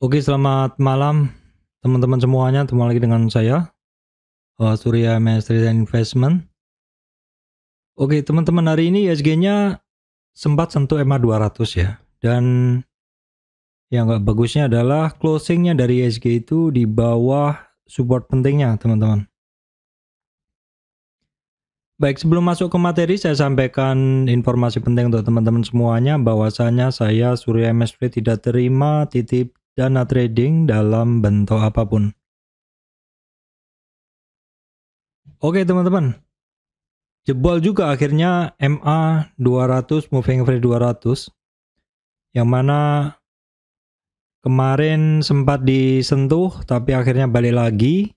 Oke, selamat malam teman-teman semuanya. Ketemu lagi dengan saya, Surya Mesri dan Investment. Oke, teman-teman, hari ini ISG-nya sempat sentuh EMA 200 ya. Dan yang nggak bagusnya adalah closing-nya dari ISG itu di bawah support pentingnya, teman-teman. Baik, sebelum masuk ke materi, saya sampaikan informasi penting untuk teman-teman semuanya, bahwasanya saya, Surya Mesri, tidak terima titip dana trading dalam bentuk apapun. Oke, teman-teman. Jebol juga akhirnya MA 200, moving average 200, yang mana kemarin sempat disentuh tapi akhirnya balik lagi.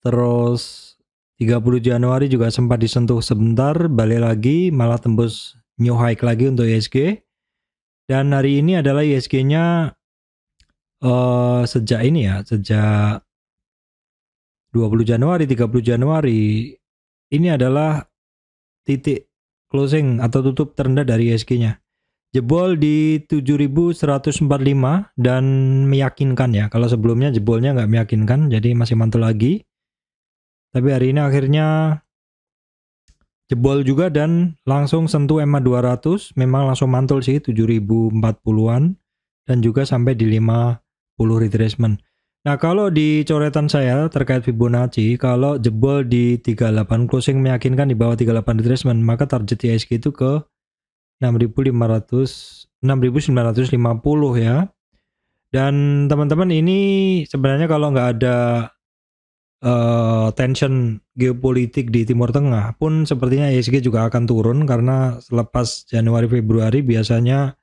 Terus 30 Januari juga sempat disentuh sebentar, balik lagi, malah tembus new high lagi untuk ISG. Dan hari ini adalah ISG-nya sejak 20 Januari, 30 Januari, ini adalah titik closing atau tutup terendah dari ISG-nya. Jebol di 7.145 dan meyakinkan ya. Kalau sebelumnya jebolnya nggak meyakinkan, jadi masih mantul lagi. Tapi hari ini akhirnya jebol juga dan langsung sentuh EMA 200. Memang langsung mantul sih 7.040-an dan juga sampai di 50 retracement. Nah, kalau di coretan saya terkait Fibonacci, kalau jebol di 38 closing meyakinkan di bawah 38 retracement, maka target ISG itu ke 6.950 ya. Dan teman-teman, ini sebenarnya kalau nggak ada tension geopolitik di Timur Tengah pun sepertinya ISG juga akan turun, karena selepas Januari Februari biasanya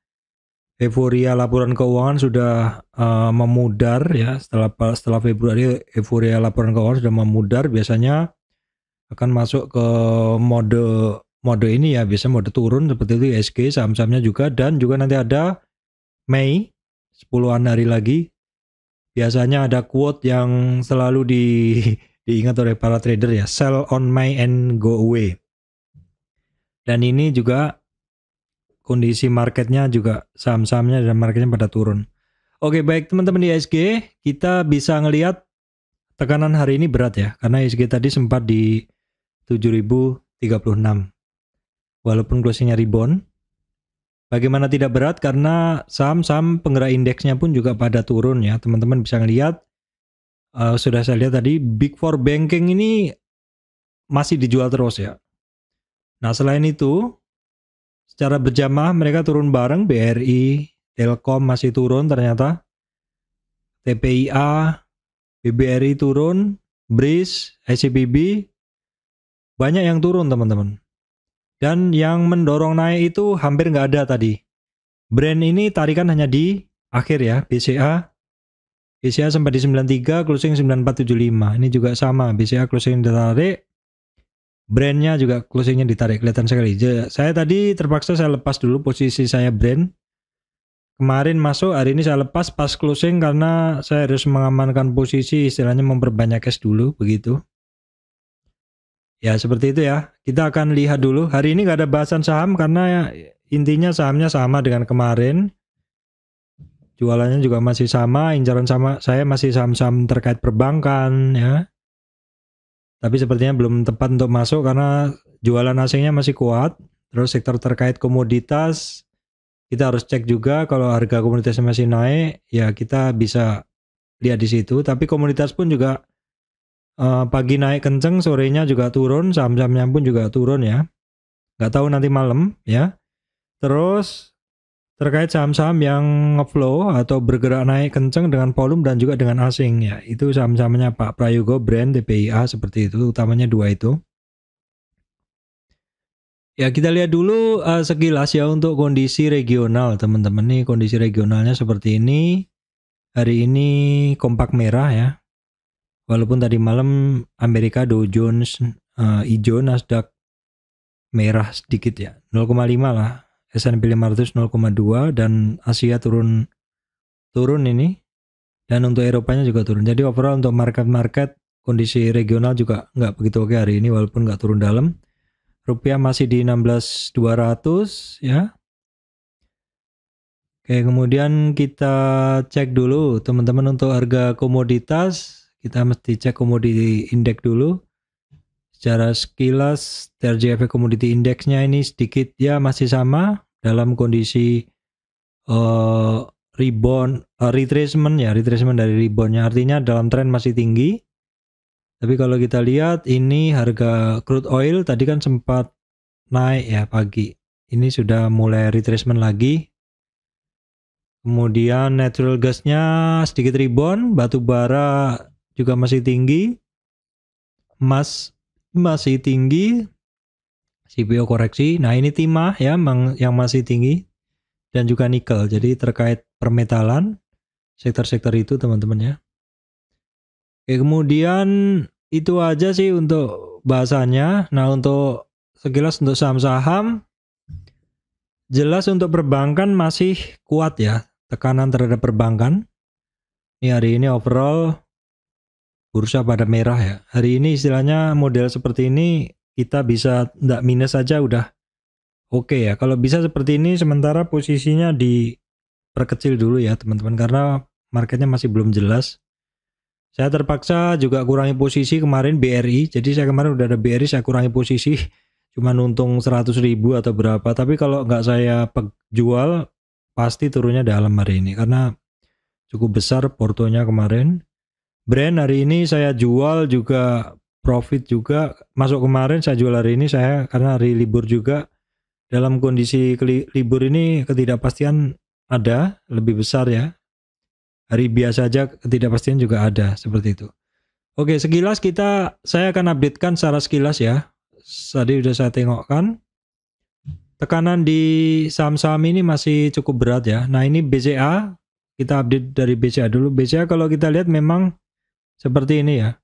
euforia laporan keuangan sudah memudar ya. Setelah Februari euforia laporan keuangan sudah memudar, biasanya akan masuk ke mode ini ya, biasa mode turun seperti itu ISG, saham-sahamnya juga. Dan juga nanti ada Mei, 10-an hari lagi, biasanya ada quote yang selalu diingat oleh para trader ya, sell on May and go away. Dan ini juga kondisi marketnya juga, saham-sahamnya dan marketnya pada turun. Oke, baik teman-teman, di ISG kita bisa ngelihat tekanan hari ini berat ya, karena ISG tadi sempat di 7.036 walaupun closingnya rebound. Bagaimana tidak berat, karena saham-saham penggerak indeksnya pun juga pada turun ya. Teman-teman bisa ngelihat, sudah saya lihat tadi, Big Four Banking ini masih dijual terus ya. Nah, selain itu, secara berjamaah mereka turun bareng. BRI, Telkom masih turun ternyata. TPIA, BBRI turun, BRIS, ICBP, banyak yang turun teman-teman. Dan yang mendorong naik itu hampir nggak ada tadi. Brand ini tarikan hanya di akhir ya. BCA sampai di 93, closing 9475. Ini juga sama, BCA closing ditarik, brandnya juga closingnya ditarik, kelihatan sekali. Saya tadi terpaksa saya lepas dulu posisi saya brand. Kemarin masuk, hari ini saya lepas pas closing karena saya harus mengamankan posisi, istilahnya memperbanyak cash dulu begitu. Ya seperti itu ya. Kita akan lihat dulu. Hari ini nggak ada bahasan saham karena intinya sahamnya sama dengan kemarin. Jualannya juga masih sama, incaran sama saya masih saham-saham terkait perbankan ya. Tapi sepertinya belum tepat untuk masuk karena jualan asingnya masih kuat. Terus sektor terkait komoditas, kita harus cek juga kalau harga komoditasnya masih naik, ya kita bisa lihat di situ. Tapi komoditas pun juga pagi naik kenceng, sorenya juga turun, saham-sahamnya pun juga turun ya. Nggak tahu nanti malam ya. Terus terkait saham-saham yang ngeflow atau bergerak naik kenceng dengan volume dan juga dengan asing ya, itu saham-sahamnya Pak Prayogo, Brand, TPIA, seperti itu, utamanya dua itu. Ya kita lihat dulu sekilas ya untuk kondisi regional teman-teman. Nih kondisi regionalnya seperti ini. Hari ini kompak merah ya. Walaupun tadi malam Amerika Dow Jones hijau, Nasdaq merah sedikit ya, 0,5 lah. S&P 500 0,2 dan Asia turun ini. Dan untuk Eropanya juga turun. Jadi overall untuk market kondisi regional juga nggak begitu oke hari ini walaupun nggak turun dalam. Rupiah masih di 16.200 ya. Oke, kemudian kita cek dulu teman-teman untuk harga komoditas. Kita mesti cek komoditi indeks dulu. Secara sekilas TRJFE Commodity Index-nya ini sedikit ya masih sama dalam kondisi retracement dari reboundnya, artinya dalam tren masih tinggi. Tapi kalau kita lihat ini harga crude oil tadi kan sempat naik ya pagi, ini sudah mulai retracement lagi. Kemudian natural gasnya sedikit rebound, batu bara juga masih tinggi, emas masih tinggi, CPO koreksi. Nah ini timah ya yang masih tinggi dan juga nikel. Jadi terkait permetalan sektor-sektor itu teman-teman ya. Oke, kemudian itu aja sih untuk bahasannya. Nah untuk sekilas untuk saham-saham, jelas untuk perbankan masih kuat ya, tekanan terhadap perbankan. Ini hari ini overall bursa pada merah ya. Hari ini istilahnya model seperti ini kita bisa enggak minus saja udah oke ya. Kalau bisa seperti ini sementara posisinya diperkecil dulu ya teman-teman karena marketnya masih belum jelas. Saya terpaksa juga kurangi posisi kemarin BRI. Jadi saya kemarin udah ada BRI, saya kurangi posisi cuma untung 100.000 atau berapa. Tapi kalau nggak saya jual pasti turunnya dalam hari ini karena cukup besar portonya kemarin. Brand hari ini saya jual juga profit juga, masuk kemarin saya jual hari ini saya karena hari libur juga. Dalam kondisi libur ini ketidakpastian ada lebih besar ya. Hari biasa aja ketidakpastian juga ada seperti itu. Oke, sekilas saya akan updatekan secara sekilas ya. Tadi sudah saya tengokkan. Tekanan di saham-saham ini masih cukup berat ya. Nah, ini BCA, kita update dari BCA dulu. BCA kalau kita lihat memang seperti ini ya.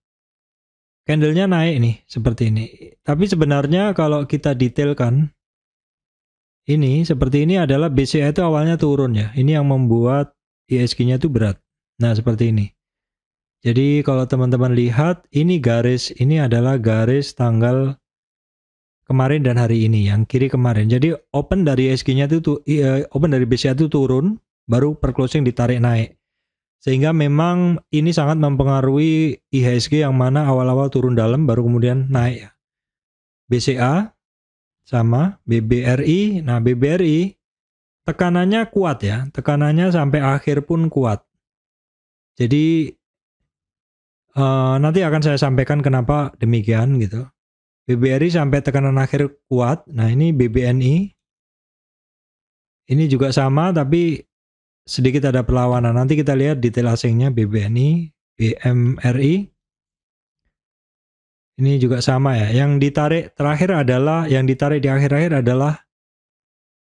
Candlenya naik nih, seperti ini. Tapi sebenarnya kalau kita detailkan, ini seperti ini adalah BCA itu awalnya turun ya. Ini yang membuat ISG-nya itu berat. Nah, seperti ini. Jadi kalau teman-teman lihat, ini adalah garis tanggal kemarin dan hari ini, yang kiri kemarin. Jadi open dari ISG-nya itu open dari BCA itu turun, baru per closing ditarik naik. Sehingga memang ini sangat mempengaruhi IHSG yang mana awal-awal turun dalam baru kemudian naik ya. BCA sama BBRI. Nah, BBRI tekanannya kuat ya. Tekanannya sampai akhir pun kuat. Jadi nanti akan saya sampaikan kenapa demikian gitu. BBRI sampai tekanan akhir kuat. Nah, ini BBNI. Ini juga sama tapi sedikit ada perlawanan. Nanti kita lihat detail asingnya BBNI, BMRI. Ini juga sama ya. Yang ditarik di akhir-akhir adalah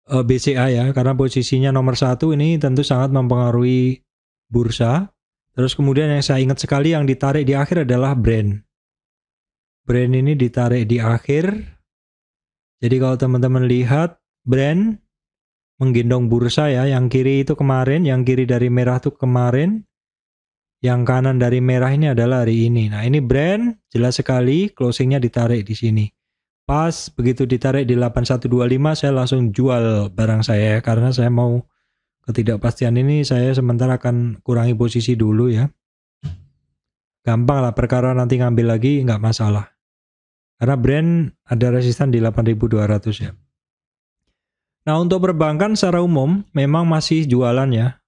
BCA ya. Karena posisinya nomor 1 ini tentu sangat mempengaruhi bursa. Terus kemudian yang saya ingat sekali yang ditarik di akhir adalah brand. Brand ini ditarik di akhir. Jadi kalau teman-teman lihat brand menggendong bursa ya, yang kiri itu kemarin, yang kiri dari merah itu kemarin, yang kanan dari merah ini adalah hari ini. Nah ini brand, jelas sekali closingnya ditarik di sini. Pas begitu ditarik di 8125 saya langsung jual barang saya ya, karena saya mau ketidakpastian ini saya sementara akan kurangi posisi dulu ya. Gampang lah, perkara nanti ngambil lagi nggak masalah. Karena brand ada resisten di 8200 ya. Nah untuk perbankan secara umum memang masih jualan ya.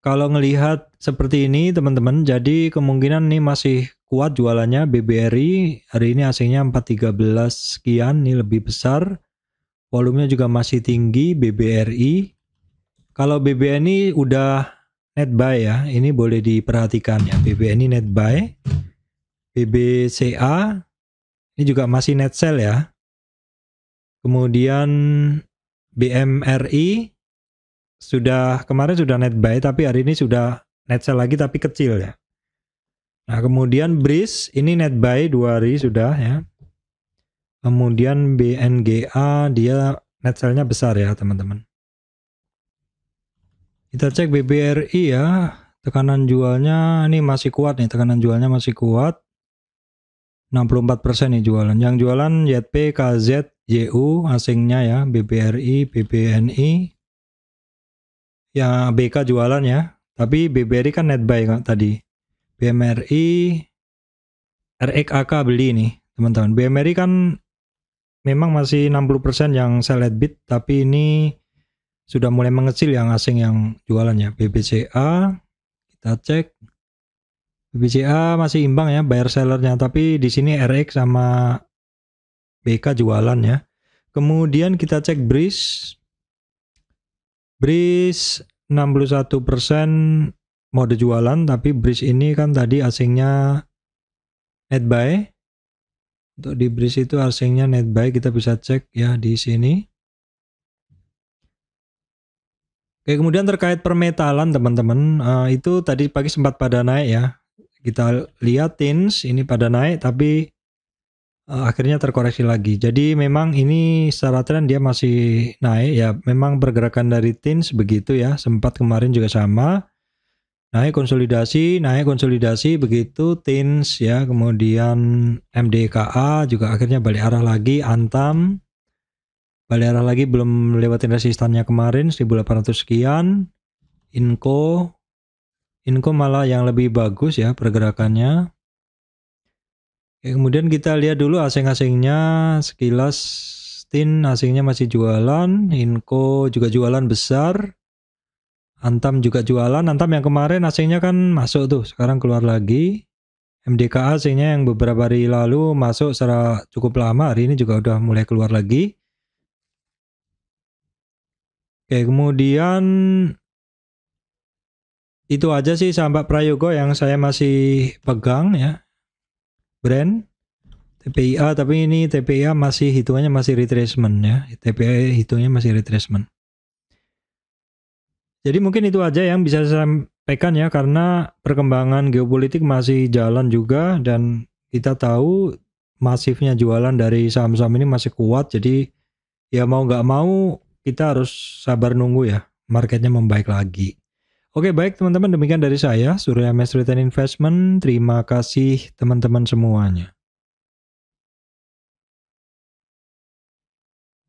Kalau ngelihat seperti ini teman-teman, jadi kemungkinan nih masih kuat jualannya. BBRI hari ini asingnya 413 sekian, ini lebih besar. Volumenya juga masih tinggi BBRI. Kalau BBNI udah net buy ya, ini boleh diperhatikan ya. BBNI net buy. BBCA ini juga masih net sell ya. Kemudian BMRI kemarin sudah net buy tapi hari ini sudah net sell lagi tapi kecil ya. Nah, kemudian BRIS ini net buy 2 hari sudah ya. Kemudian BNGA dia net sell-nya besar ya, teman-teman. Kita cek BBRI ya. Tekanan jualnya ini masih kuat nih, tekanan jualnya masih kuat. 64% nih jualan. Yang jualan YP, KZ, YU asingnya ya, BBRI, BBNI. Ya BK jualan ya, tapi BBRI kan net buy tadi. BMRI RXAK beli nih teman-teman. BMRI kan memang masih 60% yang sell at bid, tapi ini sudah mulai mengecil yang asing yang jualan ya. BBCA kita cek, BBCA masih imbang ya buyer sellernya, tapi di sini RX sama BK jualan ya. Kemudian kita cek BRIS 61% mode jualan, tapi BRIS ini kan tadi asingnya net buy. Untuk di BRIS itu asingnya net buy, kita bisa cek ya di sini. Oke, kemudian terkait permetalan teman-teman, itu tadi pagi sempat pada naik ya. Kita lihat TINS ini pada naik, tapi akhirnya terkoreksi lagi. Jadi memang ini secara tren dia masih naik ya. Memang pergerakan dari TINS begitu ya. Sempat kemarin juga sama. Naik konsolidasi begitu TINS ya. Kemudian MDKA juga akhirnya balik arah lagi. Antam balik arah lagi, belum lewatin resistannya kemarin 1800 sekian. Inco malah yang lebih bagus ya pergerakannya. Oke, kemudian kita lihat dulu asing-asingnya sekilas. TIN asingnya masih jualan, Inco juga jualan besar, Antam juga jualan. Antam yang kemarin asingnya kan masuk tuh, sekarang keluar lagi. MDKA asingnya yang beberapa hari lalu masuk secara cukup lama, hari ini juga udah mulai keluar lagi. Oke, kemudian itu aja sih sahabat Prayogo yang saya masih pegang ya. Brand TPIA, tapi ini TPIA masih hitungannya masih retracement ya. TPIA hitungnya masih retracement. Jadi mungkin itu aja yang bisa saya sampaikan ya, karena perkembangan geopolitik masih jalan juga dan kita tahu masifnya jualan dari saham-saham ini masih kuat. Jadi ya mau nggak mau kita harus sabar nunggu ya, marketnya membaik lagi. Oke, baik teman-teman, demikian dari saya Surya Mes Return Investment. Terima kasih teman-teman semuanya.